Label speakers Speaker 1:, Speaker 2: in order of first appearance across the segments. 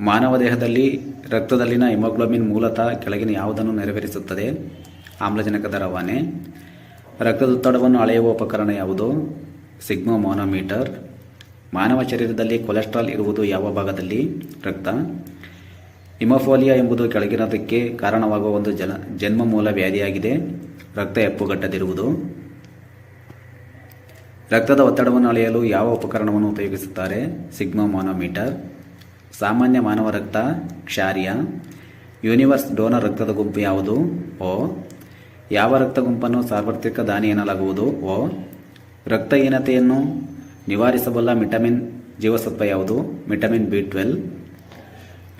Speaker 1: ಮಾನವ ದೇಹದಲ್ಲಿ ರಕ್ತದಲ್ಲಿನ ಹಿಮೋಗ್ಲೋಬಿನ್ ಮೂಲತಃ ಕೆಳಗಿನ ಯಾವುದನ್ನು ನೆರವೇರಿಸುತ್ತದೆ? ಆಮ್ಲಜನಕದ ರವಾನೆ. ರಕ್ತದೊತ್ತಡವನ್ನು ಅಳೆಯುವ ಉಪಕರಣ ಯಾವುದು? ಸಿಗ್ಮೋಮೋನೋಮೀಟರ್. ಮಾನವ ಶರೀರದಲ್ಲಿ ಕೊಲೆಸ್ಟ್ರಾಲ್ ಇರುವುದು ಯಾವ ಭಾಗದಲ್ಲಿ? ರಕ್ತ. ಹಿಮೋಫೋಲಿಯಾ ಎಂಬುದು ಕೆಳಗಿನದಕ್ಕೆ ಕಾರಣವಾಗುವ ಒಂದು ಜನ್ಮಮೂಲ ವ್ಯಾಧಿಯಾಗಿದೆ. ರಕ್ತ ಹೆಪ್ಪುಗಟ್ಟದಿರುವುದು. ರಕ್ತದ ಒತ್ತಡವನ್ನು ಅಳೆಯಲು ಯಾವ ಉಪಕರಣವನ್ನು ಉಪಯೋಗಿಸುತ್ತಾರೆ? ಸಿಗ್ಮೋಮೋನೋಮೀಟರ್. ಸಾಮಾನ್ಯ ಮಾನವ ರಕ್ತ ಕ್ಷಾರೀಯ. ಯೂನಿವರ್ಸ್ ಡೋನರ್ ರಕ್ತದ ಗುಂಪು ಯಾವುದು? ಓ. ಯಾವ ರಕ್ತ ಗುಂಪನ್ನು ಸಾರ್ವತ್ರಿಕ ದಾನಿ ಎನ್ನಲಾಗುವುದು? ಓ. ರಕ್ತಹೀನತೆಯನ್ನು ನಿವಾರಿಸಬಲ್ಲ ವಿಟಮಿನ್ ಜೀವಸತ್ವ ಯಾವುದು? Vitamin B12.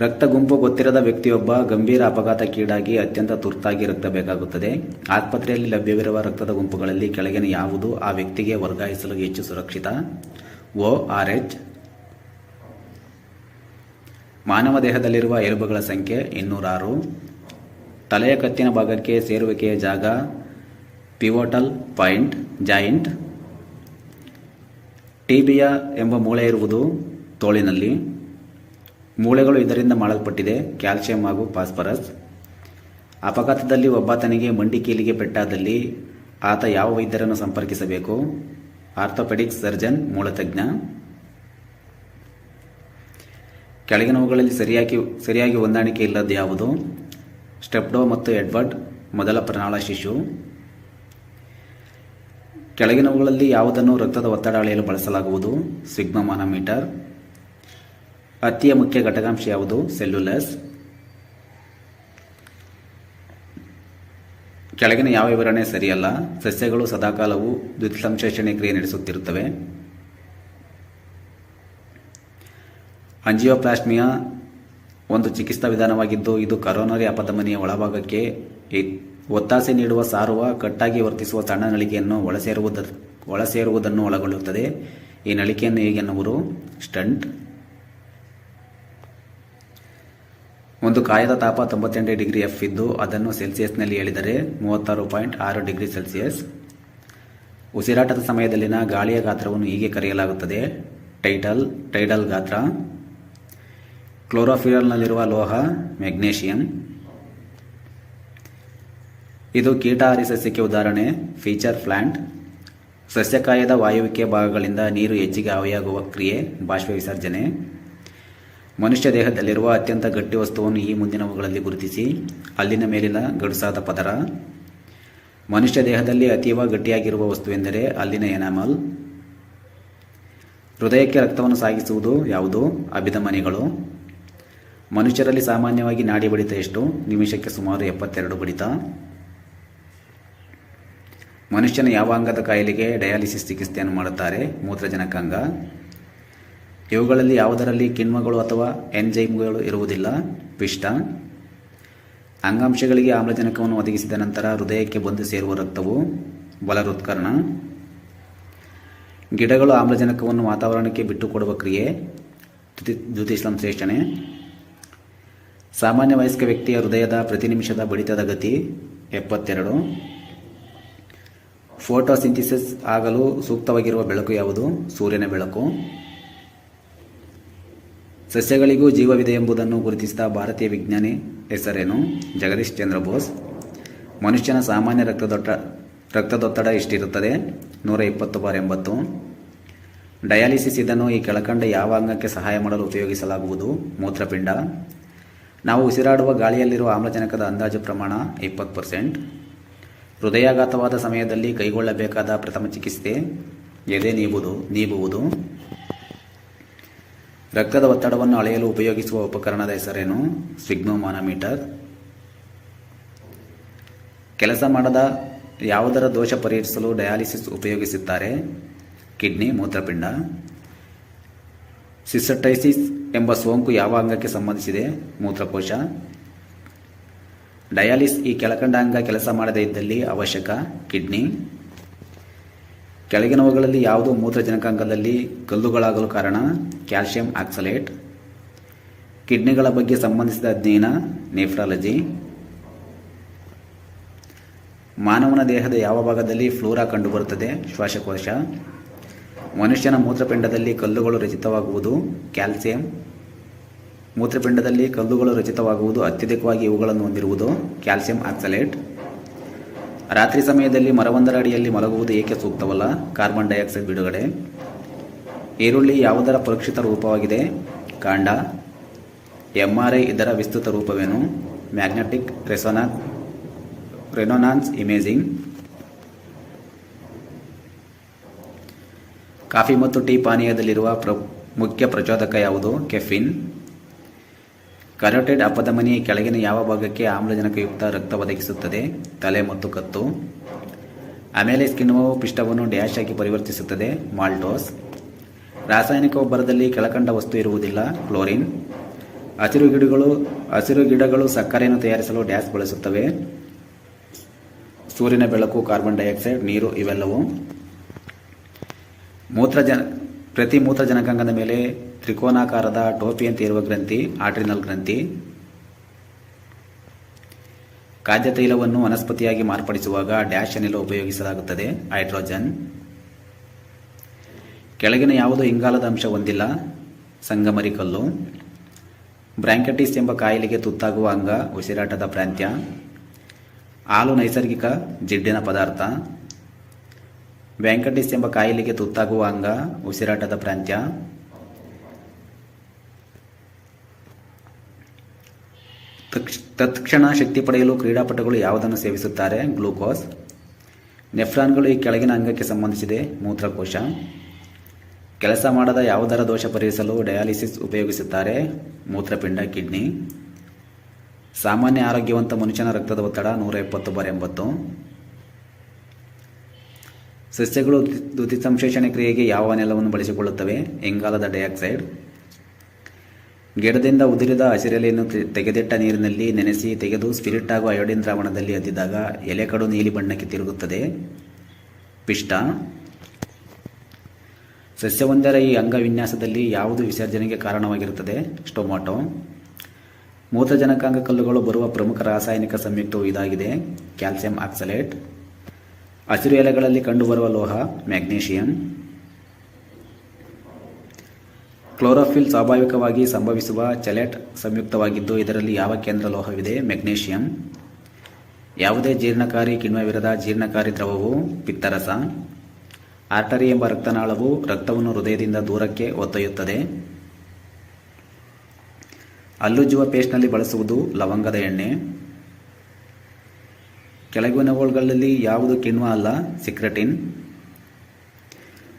Speaker 1: ರಕ್ತ ಗುಂಪು ಗೊತ್ತಿರದ ವ್ಯಕ್ತಿಯೊಬ್ಬ ಗಂಭೀರ ಅಪಘಾತಕ್ಕೀಡಾಗಿ ಅತ್ಯಂತ ತುರ್ತಾಗಿ ರಕ್ತ ಬೇಕಾಗುತ್ತದೆ. ಆಸ್ಪತ್ರೆಯಲ್ಲಿ ಲಭ್ಯವಿರುವ ರಕ್ತದ ಗುಂಪುಗಳಲ್ಲಿ ಕೆಳಗಿನ ಯಾವುದು ಆ ವ್ಯಕ್ತಿಗೆ ವರ್ಗಾಯಿಸಲು ಹೆಚ್ಚು ಸುರಕ್ಷಿತ? ಓ, RH. ಮಾನವ ದೇಹದಲ್ಲಿರುವ ಎಲುಬುಗಳ ಸಂಖ್ಯೆ 206. ತಲೆಯ ಕತ್ತಿನ ಭಾಗಕ್ಕೆ ಸೇರುವಿಕೆಯ ಜಾಗ ಪಿವೋಟಲ್ ಜಾಯಿಂಟ್. ಟಿಬಿಯಾ ಎಂಬ ಮೂಳೆ ಇರುವುದು ತೋಳಿನಲ್ಲಿ. ಮೂಳೆಗಳು ಇದರಿಂದ ಮಾಡಲ್ಪಟ್ಟಿದೆ ಕ್ಯಾಲ್ಸಿಯಂ ಹಾಗೂ ಫಾಸ್ಫರಸ್. ಅಪಘಾತದಲ್ಲಿ ಒಬ್ಬಾತನಿಗೆ ಮಂಡಿ ಕೀಲಿಗೆ ಪೆಟ್ಟಾದಲ್ಲಿ ಆತ ಯಾವ ವೈದ್ಯರನ್ನು ಸಂಪರ್ಕಿಸಬೇಕು? ಆರ್ಥೋಪೆಡಿಕ್ ಸರ್ಜನ್, ಮೂಲತಜ್ಞ. ಕೆಳಗಿನವುಗಳಲ್ಲಿ ಸರಿಯಾಗಿ ಹೊಂದಾಣಿಕೆ ಇಲ್ಲದ್ದು ಯಾವುದು? ಸ್ಟೆಪ್ಡೋ ಮತ್ತು ಎಡ್ವರ್ಡ್, ಮೊದಲ ಪ್ರಣಾಳ ಶಿಶು. ಕೆಳಗಿನವುಗಳಲ್ಲಿ ಯಾವುದನ್ನು ರಕ್ತದ ಒತ್ತಡ ಅಳೆಯಲು ಬಳಸಲಾಗುವುದು? ಸಿಗ್ಮೋಮೋನೋಮೀಟರ್. ಹತ್ತಿಯ ಮುಖ್ಯ ಘಟಕಾಂಶ ಯಾವುದು? ಸೆಲ್ಯುಲಸ್. ಕೆಳಗಿನ ಯಾವ ವಿವರಣೆ ಸರಿಯಲ್ಲ? ಸಸ್ಯಗಳು ಸದಾಕಾಲವು ದ್ಯುತಿಸಂಶ್ಲೇಷಣೆ ಕ್ರಿಯೆ ನಡೆಸುತ್ತಿರುತ್ತವೆ. ಅಂಜಿಯೋಪ್ಲಾಸ್ಟಿಯಾ ಒಂದು ಚಿಕಿತ್ಸಾ ವಿಧಾನವಾಗಿದ್ದು ಇದು ಕರೋನರಿ ಅಪಧಮನಿಯ ಒಳಭಾಗಕ್ಕೆ ಒತ್ತಾಸೆ ನೀಡುವ ಸಾರುವ ಕಟ್ಟಾಗಿ ವರ್ತಿಸುವ ಸಣ್ಣ ನಳಿಕೆಯನ್ನು ಒಳಸೇರುವುದನ್ನು ಒಳಗೊಳ್ಳುತ್ತದೆ. ಈ ನಳಿಕೆಯನ್ನು ಹೇಗೆನ್ನುವರು? ಸ್ಟಂಟ್. ಒಂದು ಕಾಯದ ತಾಪ 98 ಡಿಗ್ರಿ F ಇದ್ದು ಅದನ್ನು ಸೆಲ್ಸಿಯಸ್ನಲ್ಲಿ ಹೇಳಿದರೆ 36.6 ಡಿಗ್ರಿ ಸೆಲ್ಸಿಯಸ್. ಉಸಿರಾಟದ ಸಮಯದಲ್ಲಿನ ಗಾಳಿಯ ಗಾತ್ರವನ್ನು ಹೀಗೆ ಕರೆಯಲಾಗುತ್ತದೆ: ಟೈಡಲ್ ಗಾತ್ರ. ಕ್ಲೋರೋಫಿಲ್ನಲ್ಲಿರುವ ಲೋಹ ಮೆಗ್ನೀಷಿಯಂ. ಇದು ಕೀಟಹಾರಿ ಸಸ್ಯಕ್ಕೆ ಉದಾಹರಣೆ: ಫೀಚರ್ ಪ್ಲಾಂಟ್. ಸಸ್ಯಕಾಯದ ವಾಯುವಿಕೆ ಭಾಗಗಳಿಂದ ನೀರು ಹೆಚ್ಚಿಗೆ ಆವಿಯಾಗುವ ಕ್ರಿಯೆ ಬಾಷ್ಪ ವಿಸರ್ಜನೆ. ಮನುಷ್ಯ ದೇಹದಲ್ಲಿರುವ ಅತ್ಯಂತ ಗಟ್ಟಿ ವಸ್ತುವನ್ನು ಈ ಮುಂದಿನವುಗಳಲ್ಲಿ ಗುರುತಿಸಿ. ಹಲ್ಲಿನ ಮೇಲಿನ ಗಡುಸಾದ ಪದರ. ಮನುಷ್ಯ ದೇಹದಲ್ಲಿ ಅತೀವ ಗಟ್ಟಿಯಾಗಿರುವ ವಸ್ತುವೆಂದರೆ ಹಲ್ಲಿನ ಎನಾಮಲ್. ಹೃದಯಕ್ಕೆ ರಕ್ತವನ್ನು ಸಾಗಿಸುವುದು ಯಾವುದು? ಅಭಿಧಮನಿಗಳು. ಮನುಷ್ಯರಲ್ಲಿ ಸಾಮಾನ್ಯವಾಗಿ ನಾಡಿ ಬಡಿತ ಎಷ್ಟು? ನಿಮಿಷಕ್ಕೆ ಸುಮಾರು 72 ಬಡಿತ. ಮನುಷ್ಯನ ಯಾವ ಅಂಗದ ಕಾಯಿಲೆಗೆ ಡಯಾಲಿಸಿಸ್ ಚಿಕಿತ್ಸೆಯನ್ನು ಮಾಡುತ್ತಾರೆ? ಮೂತ್ರಜನಕಾಂಗ. ಇವುಗಳಲ್ಲಿ ಯಾವುದರಲ್ಲಿ ಕಿಣ್ವಗಳು ಅಥವಾ ಎನ್ಜೈಮ್ಗಳು ಇರುವುದಿಲ್ಲ? ಪಿಷ್ಟ. ಅಂಗಾಂಶಗಳಿಗೆ ಆಮ್ಲಜನಕವನ್ನು ಒದಗಿಸಿದ ನಂತರ ಹೃದಯಕ್ಕೆ ಬಂದು ಸೇರುವ ರಕ್ತವು ಬಲಹೃತ್ಕರ್ಣ. ಗಿಡಗಳು ಆಮ್ಲಜನಕವನ್ನು ವಾತಾವರಣಕ್ಕೆ ಬಿಟ್ಟುಕೊಡುವ ಕ್ರಿಯೆ ದ್ಯುತಿಸಂಶ್ಲೇಷಣೆ. ಸಾಮಾನ್ಯ ವಯಸ್ಕ ವ್ಯಕ್ತಿಯ ಹೃದಯದ ಪ್ರತಿ ನಿಮಿಷದ ಬಡಿತದ ಗತಿ 72. ಫೋಟೋಸಿಂಥಿಸಿಸ್ ಆಗಲು ಸೂಕ್ತವಾಗಿರುವ ಬೆಳಕು ಯಾವುದು? ಸೂರ್ಯನ ಬೆಳಕು. ಸಸ್ಯಗಳಿಗೂ ಜೀವವಿದೆ ಎಂಬುದನ್ನು ಗುರುತಿಸಿದ ಭಾರತೀಯ ವಿಜ್ಞಾನಿ ಹೆಸರೇನು? ಜಗದೀಶ್ ಚಂದ್ರ ಬೋಸ್. ಮನುಷ್ಯನ ಸಾಮಾನ್ಯ ರಕ್ತದೊತ್ತಡ ಎಷ್ಟಿರುತ್ತದೆ? 120/80. ಡಯಾಲಿಸಿಸ್ ಇದನ್ನು ಈ ಕೆಳಕಂಡ ಯಾವ ಅಂಗಕ್ಕೆ ಸಹಾಯ ಮಾಡಲು ಉಪಯೋಗಿಸಲಾಗುವುದು? ಮೂತ್ರಪಿಂಡ. ನಾವು ಉಸಿರಾಡುವ ಗಾಳಿಯಲ್ಲಿರುವ ಆಮ್ಲಜನಕದ ಅಂದಾಜು ಪ್ರಮಾಣ 20%. ಹೃದಯಾಘಾತವಾದ ಸಮಯದಲ್ಲಿ ಕೈಗೊಳ್ಳಬೇಕಾದ ಪ್ರಥಮ ಚಿಕಿತ್ಸೆ ಎದೆ ನೀಬುವುದು. ರಕ್ತದ ಒತ್ತಡವನ್ನು ಅಳೆಯಲು ಉಪಯೋಗಿಸುವ ಉಪಕರಣದ ಹೆಸರೇನು? ಸಿಗ್ಮೋಮೋನೋಮೀಟರ್. ಕೆಲಸ ಮಾಡದ ಯಾವುದರ ದೋಷ ಪರಿಹರಿಸಲು ಡಯಾಲಿಸಿಸ್ ಉಪಯೋಗಿಸುತ್ತಾರೆ? ಕಿಡ್ನಿ, ಮೂತ್ರಪಿಂಡ. ಸಿಸ್ಟೈಟಿಸ್ ಎಂಬ ಸೋಂಕು ಯಾವ ಅಂಗಕ್ಕೆ ಸಂಬಂಧಿಸಿದೆ? ಮೂತ್ರಕೋಶ. ಡಯಾಲಿಸ್ ಈ ಕೆಳಕಂಡ ಅಂಗ ಕೆಲಸ ಮಾಡದೇ ಇದ್ದಲ್ಲಿ ಅವಶ್ಯಕ: ಕಿಡ್ನಿ. ಕೆಳಗಿನವುಗಳಲ್ಲಿ ಯಾವುದು ಮೂತ್ರಜನಕಾಂಗದಲ್ಲಿ ಕಲ್ಲುಗಳಾಗಲು ಕಾರಣ? Calcium oxalate. ಕಿಡ್ನಿಗಳ ಬಗ್ಗೆ ಸಂಬಂಧಿಸಿದ ಅಧ್ಯಯನ ನೆಫ್ರಾಲಜಿ. ಮಾನವನ ದೇಹದ ಯಾವ ಭಾಗದಲ್ಲಿ ಫ್ಲೋರಾ ಕಂಡುಬರುತ್ತದೆ? ಶ್ವಾಸಕೋಶ. ಮನುಷ್ಯನ ಮೂತ್ರಪಿಂಡದಲ್ಲಿ ಕಲ್ಲುಗಳು ರಚಿತವಾಗುವುದು? ಕ್ಯಾಲ್ಸಿಯಂ. ಮೂತ್ರಪಿಂಡದಲ್ಲಿ ಕಲ್ಲುಗಳು ರಚಿತವಾಗುವುದು ಅತ್ಯಧಿಕವಾಗಿ ಇವುಗಳನ್ನು ಹೊಂದಿರುವುದು ಕ್ಯಾಲ್ಸಿಯಂ ಆಕ್ಸಲೇಟ್. ರಾತ್ರಿ ಸಮಯದಲ್ಲಿ ಮರವೊಂದರ ಅಡಿಯಲ್ಲಿ ಮಲಗುವುದು ಏಕೆ ಸೂಕ್ತವಲ್ಲ? ಕಾರ್ಬನ್ ಡೈಆಕ್ಸೈಡ್ ಬಿಡುಗಡೆ. ಈರುಳ್ಳಿ ಯಾವುದರ ಪರೀಕ್ಷಿತ ರೂಪವಾಗಿದೆ? ಕಾಂಡ. MRI ಇದರ ವಿಸ್ತೃತ ರೂಪವೇನು? Magnetic resonance imaging. ಕಾಫಿ ಮತ್ತು ಟೀ ಪಾನೀಯದಲ್ಲಿರುವ ಮುಖ್ಯ ಪ್ರಚೋದಕ ಯಾವುದು? ಕೆಫಿನ್. ಕರೋಟಿಡ್ ಅಪಧಮನಿ ಕೆಳಗಿನ ಯಾವ ಭಾಗಕ್ಕೆ ಆಮ್ಲಜನಕಯುಕ್ತ ರಕ್ತ ಒದಗಿಸುತ್ತದೆ? ತಲೆ ಮತ್ತು ಕತ್ತು. ಅಮೆಲೇಸ್ ಕಿಣ್ವವು ಪಿಷ್ಟವನ್ನು ಡ್ಯಾಶ್ ಆಗಿ ಪರಿವರ್ತಿಸುತ್ತದೆ? ಮಾಲ್ಟೋಸ್. ರಾಸಾಯನಿಕ ಗೊಬ್ಬರದಲ್ಲಿ ಕೆಳಕಂಡ ವಸ್ತು ಇರುವುದಿಲ್ಲ? ಕ್ಲೋರಿನ್. ಹಸಿರು ಗಿಡಗಳು ಸಕ್ಕರೆಯನ್ನು ತಯಾರಿಸಲು ಡ್ಯಾಶ್ ಬಳಸುತ್ತವೆ? ಸೂರ್ಯನ ಬೆಳಕು, ಕಾರ್ಬನ್ ಡೈಆಕ್ಸೈಡ್, ನೀರು ಇವೆಲ್ಲವೂ. ಪ್ರತಿ ಮೂತ್ರಜನಕಾಂಗದ ಮೇಲೆ ತ್ರಿಕೋನಾಕಾರದ ಟೋಪಿಯಂತೆ ಇರುವ ಗ್ರಂಥಿ ಆಡ್ರಿನಲ್ ಗ್ರಂಥಿ. ಖಾದ್ಯ ತೈಲವನ್ನು ವನಸ್ಪತಿಯಾಗಿ ಮಾರ್ಪಡಿಸುವಾಗ ಡ್ಯಾಶ್ ಅನಿಲ ಉಪಯೋಗಿಸಲಾಗುತ್ತದೆ? ಹೈಡ್ರೋಜನ್. ಕೆಳಗಿನ ಯಾವುದು ಇಂಗಾಲದ ಅಂಶ ಹೊಂದಿಲ್ಲ? ಸಂಗಮರಿ ಕಲ್ಲು. ಬ್ರಾಂಕೈಟಿಸ್ ಎಂಬ ಕಾಯಿಲೆಗೆ ತುತ್ತಾಗುವ ಅಂಗ ಉಸಿರಾಟದ ಪ್ರಾಂತ್ಯ. ಹಾಲು ನೈಸರ್ಗಿಕ ಜಿಡ್ಡಿನ ಪದಾರ್ಥ. ಬ್ರಾಂಕೈಟಿಸ್ ಎಂಬ ಕಾಯಿಲೆಗೆ ತುತ್ತಾಗುವ ಅಂಗ ಉಸಿರಾಟದ ಪ್ರಾಂತ್ಯ. ತತ್ಕ್ಷಣ ಶಕ್ತಿ ಪಡೆಯಲು ಕ್ರೀಡಾಪಟುಗಳು ಯಾವುದನ್ನು ಸೇವಿಸುತ್ತಾರೆ? ಗ್ಲೂಕೋಸ್. ನೆಫ್ರಾನ್ಗಳು ಈ ಕೆಳಗಿನ ಅಂಗಕ್ಕೆ ಸಂಬಂಧಿಸಿದೆ? ಮೂತ್ರಕೋಶ. ಕೆಲಸ ಮಾಡದ ಯಾವುದರ ದೋಷ ಪರಿಹರಿಸಲು ಡಯಾಲಿಸಿಸ್ ಉಪಯೋಗಿಸುತ್ತಾರೆ? ಮೂತ್ರಪಿಂಡ, ಕಿಡ್ನಿ. ಸಾಮಾನ್ಯ ಆರೋಗ್ಯವಂತ ಮನುಷ್ಯನ ರಕ್ತದ ಒತ್ತಡ 170/80. ಸಸ್ಯಗಳು ದ್ಯುತಿಸಂಶ್ಲೇಷಣೆ ಕ್ರಿಯೆಗೆ ಯಾವ ಅನಿಲವನ್ನು ಬಳಸಿಕೊಳ್ಳುತ್ತವೆ? ಇಂಗಾಲದ ಡೈಆಕ್ಸೈಡ್. ಗಿಡದಿಂದ ಉದುರಿದ ಹಸಿರೆಲೆಯನ್ನು ತೆಗೆದಿಟ್ಟ ನೀರಿನಲ್ಲಿ ನೆನೆಸಿ ತೆಗೆದು ಸ್ಪಿರಿಟ್ ಹಾಗೂ ಅಯೋಡಿನ್ ದ್ರಾವಣದಲ್ಲಿ ಅದ್ದಿದಾಗ ಎಲೆ ಕಡು ನೀಲಿ ಬಣ್ಣಕ್ಕೆ ತಿರುಗುತ್ತದೆ? ಪಿಷ್ಟ. ಸಸ್ಯವೊಂದರ ಈ ಅಂಗವಿನ್ಯಾಸದಲ್ಲಿ ಯಾವುದು ವಿಸರ್ಜನೆಗೆ ಕಾರಣವಾಗಿರುತ್ತದೆ? ಸ್ಟೊಮಾಟೊ. ಮೂತ್ರಜನಕಾಂಗ ಕಲ್ಲುಗಳು ಬರುವ ಪ್ರಮುಖ ರಾಸಾಯನಿಕ ಸಂಯುಕ್ತವು ಇದಾಗಿದೆ: ಕ್ಯಾಲ್ಸಿಯಂ ಆಕ್ಸಲೇಟ್. ಹಸಿರು ಎಲೆಗಳಲ್ಲಿ ಕಂಡುಬರುವ ಲೋಹ ಮ್ಯಾಗ್ನೀಷಿಯಂ. ಕ್ಲೋರೋಫಿಲ್ ಸ್ವಾಭಾವಿಕವಾಗಿ ಸಂಭವಿಸುವ ಚೆಲೇಟ್ ಸಂಯುಕ್ತವಾಗಿದ್ದು ಇದರಲ್ಲಿ ಯಾವ ಕೇಂದ್ರ ಲೋಹವಿದೆ? ಮೆಗ್ನೀಷಿಯಂ. ಯಾವುದೇ ಜೀರ್ಣಕಾರಿ ಕಿಣ್ವವಿರದ ಜೀರ್ಣಕಾರಿ ದ್ರವವು ಪಿತ್ತರಸ. ಆರ್ಟರಿ ಎಂಬ ರಕ್ತನಾಳವು ರಕ್ತವನ್ನು ಹೃದಯದಿಂದ ದೂರಕ್ಕೆ ಒತ್ತೊಯ್ಯುತ್ತದೆ. ಹಲ್ಲುಜ್ಜುವ ಪೇಸ್ಟ್ನಲ್ಲಿ ಬಳಸುವುದು ಲವಂಗದ ಎಣ್ಣೆ. ಕೆಳಗಿನವುಗಳಲ್ಲಿ ಯಾವುದು ಕಿಣ್ವ ಅಲ್ಲ? ಸಿಕ್ರೆಟಿನ್.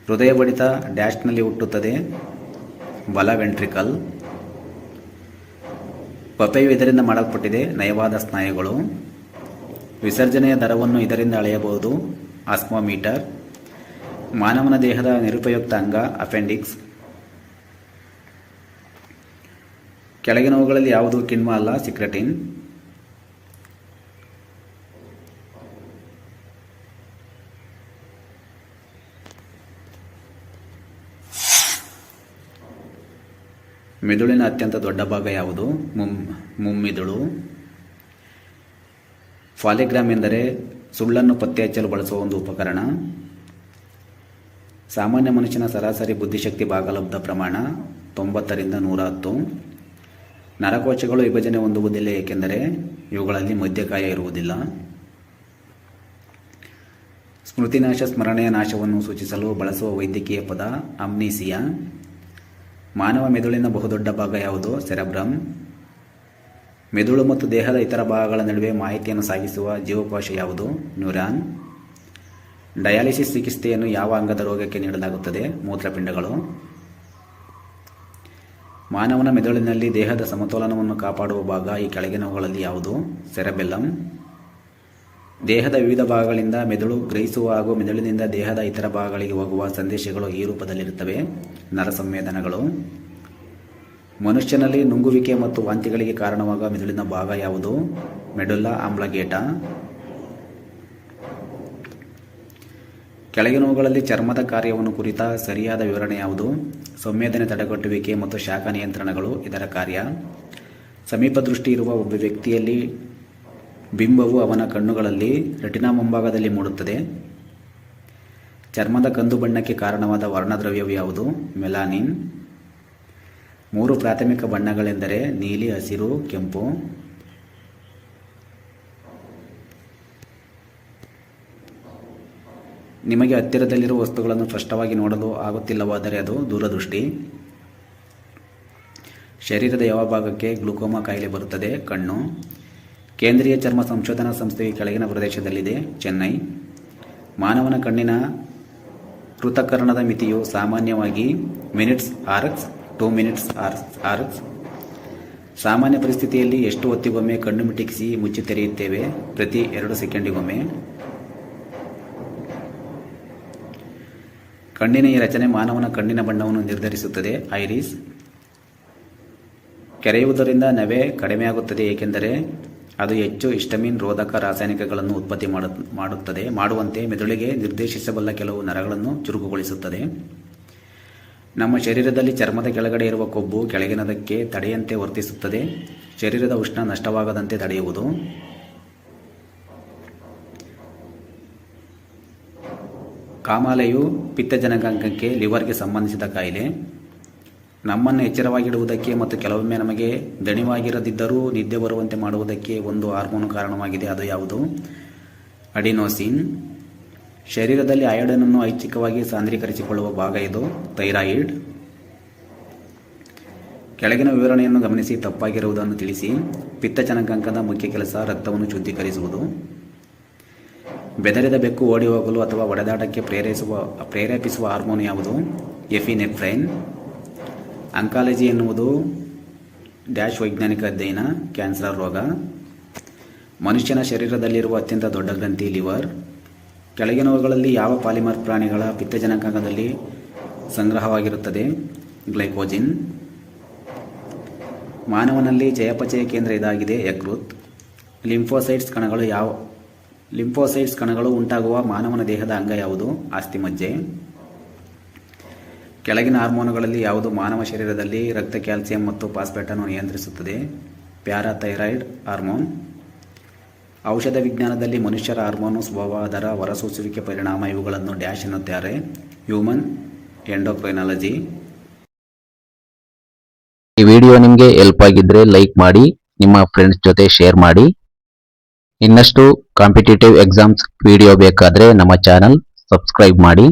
Speaker 1: ಹೃದಯ ಬಡಿತ ಡ್ಯಾಶ್ನಲ್ಲಿ ಹುಟ್ಟುತ್ತದೆ? ಬಲ ವೆಂಟ್ರಿಕಲ್. ಪಪೆಯು ಇದರಿಂದ ಮಾಡಲ್ಪಟ್ಟಿದೆ? ನಯವಾದ ಸ್ನಾಯುಗಳು. ವಿಸರ್ಜನೆಯ ದರವನ್ನು ಇದರಿಂದ ಅಳೆಯಬಹುದು? ಆಸ್ಮೋಮೀಟರ್. ಮಾನವನ ದೇಹದ ನಿರುಪಯುಕ್ತ ಅಂಗ ಅಪೆಂಡಿಕ್ಸ್. ಕೆಳಗಿನವುಗಳಲ್ಲಿ ಯಾವುದು ಕಿಣ್ವ ಅಲ್ಲ? ಸಿಕ್ರೆಟಿನ್. ಮೆದುಳಿನ ಅತ್ಯಂತ ದೊಡ್ಡ ಭಾಗ ಯಾವುದು? ಮುಮ್ಮಿದುಳು. ಪಾಲಿಗ್ರಾಮ್ ಎಂದರೆ ಸುಳ್ಳನ್ನು ಪತ್ತೆ ಹಚ್ಚಲು ಬಳಸುವ ಒಂದು ಉಪಕರಣ. ಸಾಮಾನ್ಯ ಮನುಷ್ಯನ ಸರಾಸರಿ ಬುದ್ಧಿಶಕ್ತಿ ಭಾಗಲಬ್ಧ ಪ್ರಮಾಣ 90ರಿಂದ 110. ನರಕೋಶಗಳು ವಿಭಜನೆ ಹೊಂದುವುದಿಲ್ಲ ಏಕೆಂದರೆ ಇವುಗಳಲ್ಲಿ ಮಧ್ಯಕಾಯ ಇರುವುದಿಲ್ಲ. ಸ್ಮೃತಿನಾಶ ಸ್ಮರಣೆಯ ನಾಶವನ್ನು ಸೂಚಿಸಲು ಬಳಸುವ ವೈದ್ಯಕೀಯ ಪದ ಅಮ್ನೀಸಿಯಾ. ಮಾನವ ಮೆದುಳಿನ ಬಹುದೊಡ್ಡ ಭಾಗ ಯಾವುದು? ಸೆರೆಬ್ರಮ್. ಮೆದುಳು ಮತ್ತು ದೇಹದ ಇತರ ಭಾಗಗಳ ನಡುವೆ ಮಾಹಿತಿಯನ್ನು ಸಾಗಿಸುವ ಜೀವಕೋಶ ಯಾವುದು? ನ್ಯೂರಾನ್. ಡಯಾಲಿಸಿಸ್ ಚಿಕಿತ್ಸೆಯನ್ನು ಯಾವ ಅಂಗದ ರೋಗಕ್ಕೆ ನೀಡಲಾಗುತ್ತದೆ? ಮೂತ್ರಪಿಂಡಗಳು. ಮಾನವನ ಮೆದುಳಿನಲ್ಲಿ ದೇಹದ ಸಮತೋಲನವನ್ನು ಕಾಪಾಡುವ ಭಾಗ ಈ ಕೆಳಗಿನವುಗಳಲ್ಲಿ ಯಾವುದು? ಸೆರೆಬೆಲ್ಲಮ್. ದೇಹದ ವಿವಿಧ ಭಾಗಗಳಿಂದ ಮೆದುಳು ಗ್ರಹಿಸುವ ಹಾಗೂ ಮೆದುಳಿನಿಂದ ದೇಹದ ಇತರ ಭಾಗಗಳಿಗೆ ಹೋಗುವ ಸಂದೇಶಗಳು ಈ ರೂಪದಲ್ಲಿರುತ್ತವೆ: ನರ ಸಂವೇದನೆಗಳು. ಮನುಷ್ಯನಲ್ಲಿ ನುಂಗುವಿಕೆ ಮತ್ತು ವಾಂತಿಗಳಿಗೆ ಕಾರಣವಾಗುವ ಮೆದುಳಿನ ಭಾಗ ಯಾವುದು? ಮೆಡುಲ್ಲಾ ಆಬ್ಲಾಂಗೇಟಾ. ಕೆಳಗಿನವುಗಳಲ್ಲಿ ಚರ್ಮದ ಕಾರ್ಯವನ್ನು ಕುರಿತ ಸರಿಯಾದ ವಿವರಣೆ ಯಾವುದು? ಸಂವೇದನೆ, ತಡೆಗಟ್ಟುವಿಕೆ ಮತ್ತು ಶಾಖ ನಿಯಂತ್ರಣಗಳು ಇದರ ಕಾರ್ಯ. ಸಮೀಪ ದೃಷ್ಟಿ ಇರುವ ಒಬ್ಬ ವ್ಯಕ್ತಿಯಲ್ಲಿ ಬಿಂಬವು ಅವನ ಕಣ್ಣುಗಳಲ್ಲಿ ರೆಟಿನಾ ಮುಂಭಾಗದಲ್ಲಿ ಮೂಡುತ್ತದೆ. ಚರ್ಮದ ಕಂದು ಬಣ್ಣಕ್ಕೆ ಕಾರಣವಾದ ವರ್ಣದ್ರವ್ಯವು ಯಾವುದು? ಮೆಲಾನಿನ್. 3 ಪ್ರಾಥಮಿಕ ಬಣ್ಣಗಳೆಂದರೆ ನೀಲಿ, ಹಸಿರು, ಕೆಂಪು. ನಿಮಗೆ ಹತ್ತಿರದಲ್ಲಿರುವ ವಸ್ತುಗಳನ್ನು ಸ್ಪಷ್ಟವಾಗಿ ನೋಡಲು ಆಗುತ್ತಿಲ್ಲವಾದರೆ ಅದು ದೂರದೃಷ್ಟಿ. ಶರೀರದ ಯಾವ ಭಾಗಕ್ಕೆ ಗ್ಲುಕೋಮಾ ಕಾಯಿಲೆ ಬರುತ್ತದೆ? ಕಣ್ಣು. ಕೇಂದ್ರೀಯ ಚರ್ಮ ಸಂಶೋಧನಾ ಸಂಸ್ಥೆಯು ಕೆಳಗಿನ ಪ್ರದೇಶದಲ್ಲಿದೆ. ಚೆನ್ನೈ. ಮಾನವನ ಕಣ್ಣಿನ ಪೃಥಕ್ಕರಣದ ಮಿತಿಯು ಸಾಮಾನ್ಯವಾಗಿ ಮಿನಿಟ್ಸ್ ಆರ್ಕ್ಸ್, 2 ಮಿನಿಟ್ಸ್ ಆರ್ಕ್ಸ್. ಸಾಮಾನ್ಯ ಪರಿಸ್ಥಿತಿಯಲ್ಲಿ ಎಷ್ಟು ಹೊತ್ತಿಗೊಮ್ಮೆ ಕಣ್ಣು ಮಿಟುಕಿಸಿ ಮುಚ್ಚಿ ತೆರೆಯುತ್ತೇವೆ? ಪ್ರತಿ 2 ಸೆಕೆಂಡಿಗೊಮ್ಮೆ. ಕಣ್ಣಿನ ಈ ರಚನೆ ಮಾನವನ ಕಣ್ಣಿನ ಬಣ್ಣವನ್ನು ನಿರ್ಧರಿಸುತ್ತದೆ. ಐರಿಸ್. ಕೆರೆಯುವುದರಿಂದ ನವೆ ಕಡಿಮೆಯಾಗುತ್ತದೆ ಏಕೆಂದರೆ ಅದು ಹೆಚ್ಚು ಹಿಸ್ಟಮಿನ್ ರೋಧಕ ರಾಸಾಯನಿಕಗಳನ್ನು ಉತ್ಪತ್ತಿ ಮಾಡುವಂತೆ ಮೆದುಳಿಗೆ ನಿರ್ದೇಶಿಸಬಲ್ಲ ಕೆಲವು ನರಗಳನ್ನು ಚುರುಕುಗೊಳಿಸುತ್ತದೆ. ನಮ್ಮ ಶರೀರದಲ್ಲಿ ಚರ್ಮದ ಕೆಳಗಡೆ ಇರುವ ಕೊಬ್ಬು ಕೆಳಗಿನದಕ್ಕೆ ತಡೆಯಂತೆ ವರ್ತಿಸುತ್ತದೆ. ಶರೀರದ ಉಷ್ಣ ನಷ್ಟವಾಗದಂತೆ ತಡೆಯುವುದು. ಕಾಮಾಲೆಯು ಪಿತ್ತಜನಕಾಂಗಕ್ಕೆ, ಲಿವರ್ಗೆ ಸಂಬಂಧಿಸಿದ ಕಾಯಿಲೆ. ನಮ್ಮನ್ನು ಎಚ್ಚರವಾಗಿಡುವುದಕ್ಕೆ ಮತ್ತು ಕೆಲವೊಮ್ಮೆ ನಮಗೆ ದಣಿವಾಗಿರದಿದ್ದರೂ ನಿದ್ದೆ ಬರುವಂತೆ ಮಾಡುವುದಕ್ಕೆ ಒಂದು ಹಾರ್ಮೋನ್ ಕಾರಣವಾಗಿದೆ. ಅದು ಯಾವುದು? ಅಡಿನೋಸಿನ್. ಶರೀರದಲ್ಲಿ ಅಯೋಡಿನನ್ನು ಐಚ್ಛಿಕವಾಗಿ ಸಾಂದ್ರೀಕರಿಸಿಕೊಳ್ಳುವ ಭಾಗ ಇದು. ಥೈರಾಯಿಡ್. ಕೆಳಗಿನ ವಿವರಣೆಯನ್ನು ಗಮನಿಸಿ ತಪ್ಪಾಗಿರುವುದನ್ನು ತಿಳಿಸಿ. ಪಿತ್ತಜನಕಾಂಗದ ಮುಖ್ಯ ಕೆಲಸ ರಕ್ತವನ್ನು ಶುದ್ಧೀಕರಿಸುವುದು. ಬೆದರಿದ ಬೆಕ್ಕು ಓಡಿ ಹೋಗಲು ಅಥವಾ ಹೊಡೆದಾಟಕ್ಕೆ ಪ್ರೇರೇಪಿಸುವ ಹಾರ್ಮೋನ್ ಯಾವುದು? ಎಫಿನೆಫ್ರೈನ್. ಆಂಕಾಲಜಿ ಎನ್ನುವುದು ಡ್ಯಾಶ್ ವೈಜ್ಞಾನಿಕ ಅಧ್ಯಯನ. ಕ್ಯಾನ್ಸರ್ ರೋಗ. ಮನುಷ್ಯನ ಶರೀರದಲ್ಲಿರುವ ಅತ್ಯಂತ ದೊಡ್ಡ ಗ್ರಂಥಿ ಲಿವರ್. ಕೆಳಗಿನವುಗಳಲ್ಲಿ ಯಾವ ಪಾಲಿಮರ್ ಪ್ರಾಣಿಗಳ ಪಿತ್ತಜನಕಾಂಗದಲ್ಲಿ ಸಂಗ್ರಹವಾಗಿರುತ್ತದೆ? ಗ್ಲೈಕೋಜಿನ್. ಮಾನವನಲ್ಲಿ ಚಯಾಪಚಯ ಕೇಂದ್ರ ಇದಾಗಿದೆ. ಯಕೃತ್. ಲಿಂಫೋಸೈಟ್ಸ್ ಕಣಗಳು ಉಂಟಾಗುವ ಮಾನವನ ದೇಹದ ಅಂಗ ಯಾವುದು? ಅಸ್ಥಿಮಜ್ಜೆ. ಕೆಳಗಿನ ಹಾರ್ಮೋನುಗಳಲ್ಲಿ ಯಾವುದು ಮಾನವ ಶರೀರದಲ್ಲಿ ರಕ್ತ ಕ್ಯಾಲ್ಸಿಯಂ ಮತ್ತು ಫಾಸ್ಫೇಟ್ ಅನ್ನು ನಿಯಂತ್ರಿಸುತ್ತದೆ? Parathyroid hormone. ಔಷಧ ವಿಜ್ಞಾನದಲ್ಲಿ ಮನುಷ್ಯರ ಹಾರ್ಮೋನು ಸ್ವಭಾವ, ಅದರ ಹೊರಸೂಸುವಿಕೆ, ಪರಿಣಾಮ ಇವುಗಳನ್ನು ಡ್ಯಾಶ್ ಎನ್ನುತ್ತಾರೆ. Human endocrinology.
Speaker 2: ಈ ವಿಡಿಯೋ ನಿಮಗೆ ಹೆಲ್ಪ್ ಆಗಿದ್ರೆ ಲೈಕ್ ಮಾಡಿ, ನಿಮ್ಮ ಫ್ರೆಂಡ್ಸ್ ಜೊತೆ ಶೇರ್ ಮಾಡಿ. ಇನ್ನಷ್ಟು ಕಾಂಪಿಟೇಟಿವ್ ಎಕ್ಸಾಮ್ಸ್ ವಿಡಿಯೋ ಬೇಕಾದರೆ ನಮ್ಮ ಚಾನಲ್ ಸಬ್ಸ್ಕ್ರೈಬ್ ಮಾಡಿ.